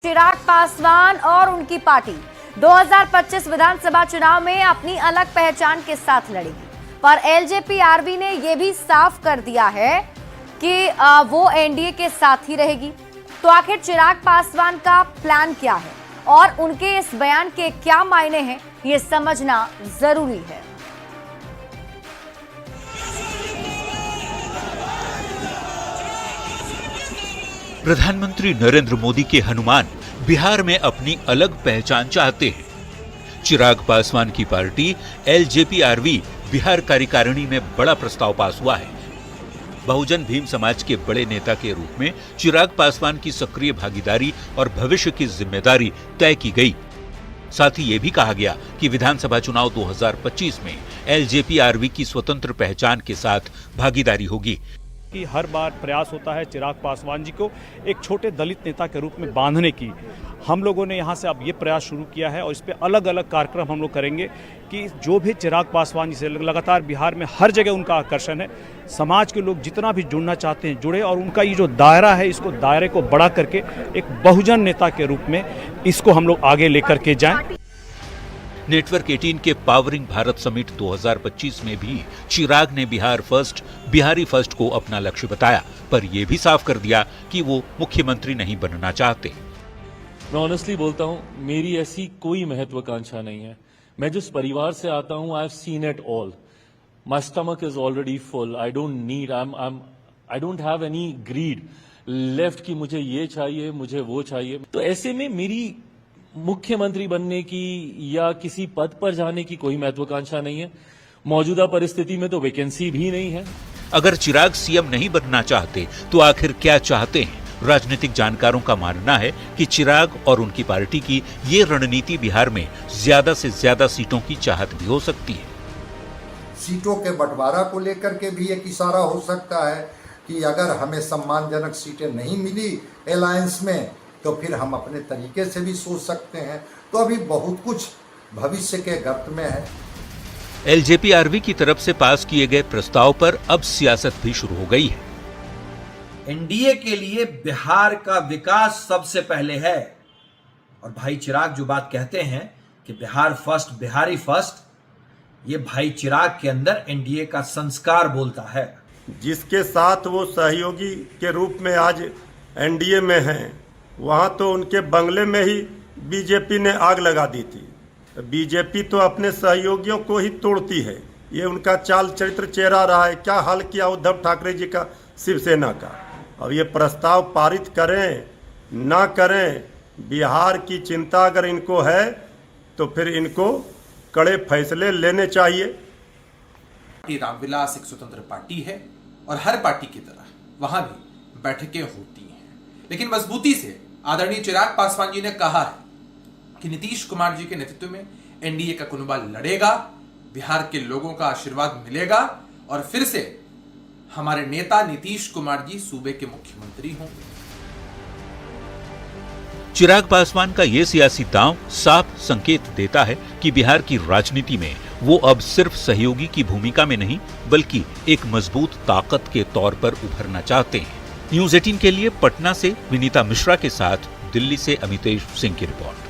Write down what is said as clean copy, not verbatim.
चिराग पासवान और उनकी पार्टी 2025 विधानसभा चुनाव में अपनी अलग पहचान के साथ लड़ेगी, पर एलजेपी-आरवी ने यह भी साफ कर दिया है कि वो एनडीए के साथ ही रहेगी। तो आखिर चिराग पासवान का प्लान क्या है और उनके इस बयान के क्या मायने हैं, ये समझना जरूरी है। प्रधानमंत्री नरेंद्र मोदी के हनुमान बिहार में अपनी अलग पहचान चाहते हैं। चिराग पासवान की पार्टी एलजेपी-आरवी बिहार कार्यकारिणी में बड़ा प्रस्ताव पास हुआ है। बहुजन भीम समाज के बड़े नेता के रूप में चिराग पासवान की सक्रिय भागीदारी और भविष्य की जिम्मेदारी तय की गई। साथ ही ये भी कहा गया कि विधानसभा चुनाव 2025 में एलजेपी-आरवी की स्वतंत्र पहचान के साथ भागीदारी होगी। कि हर बार प्रयास होता है चिराग पासवान जी को एक छोटे दलित नेता के रूप में बांधने की। हम लोगों ने यहाँ से अब ये प्रयास शुरू किया है और इस पे अलग अलग कार्यक्रम हम लोग करेंगे कि जो भी चिराग पासवान जी से लगातार बिहार में हर जगह उनका आकर्षण है, समाज के लोग जितना भी जुड़ना चाहते हैं जुड़े और उनका ये जो दायरा है इसको दायरे को बड़ा करके एक बहुजन नेता के रूप में इसको हम लोग आगे लेकर के जाएं। नेटवर्क 18 के पावरिंग भारत समिट 2025 में भी चिराग ने बिहार फर्स्ट, बिहारी फर्स्ट को अपना लक्ष्य बताया, पर यह भी साफ कर दिया कि वो मुख्यमंत्री नहीं बनना चाहते। मैं ऑनेस्टली बोलता हूं, मेरी ऐसी कोई महत्वाकांक्षा नहीं है। मैं जिस परिवार से आता हूं, I have seen it all. My stomach is already full. I don't need, I don't have any grid left कि मुझे ये चाहिए, मुझे वो चाहिए। तो ऐसे में मेरी मुख्यमंत्री बनने की या किसी पद पर जाने की कोई महत्वाकांक्षा नहीं है। मौजूदा परिस्थिति में तो वैकेंसी भी नहीं है। अगर चिराग सीएम नहीं बनना चाहते तो आखिर क्या चाहते हैं? राजनीतिक जानकारों का मानना है कि चिराग और उनकी पार्टी की ये रणनीति बिहार में ज्यादा से ज्यादा सीटों की चाहत भी हो सकती है। सीटों के बंटवारा को लेकर के भी एक इशारा हो सकता है कि अगर हमें सम्मानजनक सीटें नहीं मिली अलायंस में तो फिर हम अपने तरीके से भी सोच सकते हैं। तो अभी बहुत कुछ भविष्य के गर्त में है। एलजेपी-आरवी की तरफ से पास किए गए प्रस्ताव पर अब सियासत भी शुरू हो गई है। एनडीए के लिए बिहार का विकास सबसे पहले है और भाई चिराग जो बात कहते हैं कि बिहार फर्स्ट, बिहारी फर्स्ट, ये भाई चिराग के अंदर एनडीए का संस्कार बोलता है। जिसके साथ वो सहयोगी के रूप में आज एनडीए में हैं, वहाँ तो उनके बंगले में ही बीजेपी ने आग लगा दी थी। बीजेपी तो अपने सहयोगियों को ही तोड़ती है। ये उनका चाल चरित्र चेहरा रहा है। क्या हाल किया उद्धव ठाकरे जी का शिवसेना का। अब ये प्रस्ताव पारित करें ना करें, बिहार की चिंता अगर इनको है तो फिर इनको कड़े फैसले लेने चाहिए। रामविलास एक स्वतंत्र पार्टी है और हर पार्टी की तरह वहां भी बैठकें होती हैं, लेकिन मजबूती से आदरणीय चिराग पासवान जी ने कहा है कि नीतीश कुमार जी के नेतृत्व में एनडीए का कुनबा लड़ेगा, बिहार के लोगों का आशीर्वाद मिलेगा और फिर से हमारे नेता नीतीश कुमार जी सूबे के मुख्यमंत्री होंगे। चिराग पासवान का ये सियासी दांव साफ संकेत देता है कि बिहार की राजनीति में वो अब सिर्फ सहयोगी की भूमिका में नहीं बल्कि एक मजबूत ताकत के तौर पर उभरना चाहते हैं। न्यूज़ 18 के लिए पटना से विनीता मिश्रा के साथ दिल्ली से अमितेश सिंह की रिपोर्ट।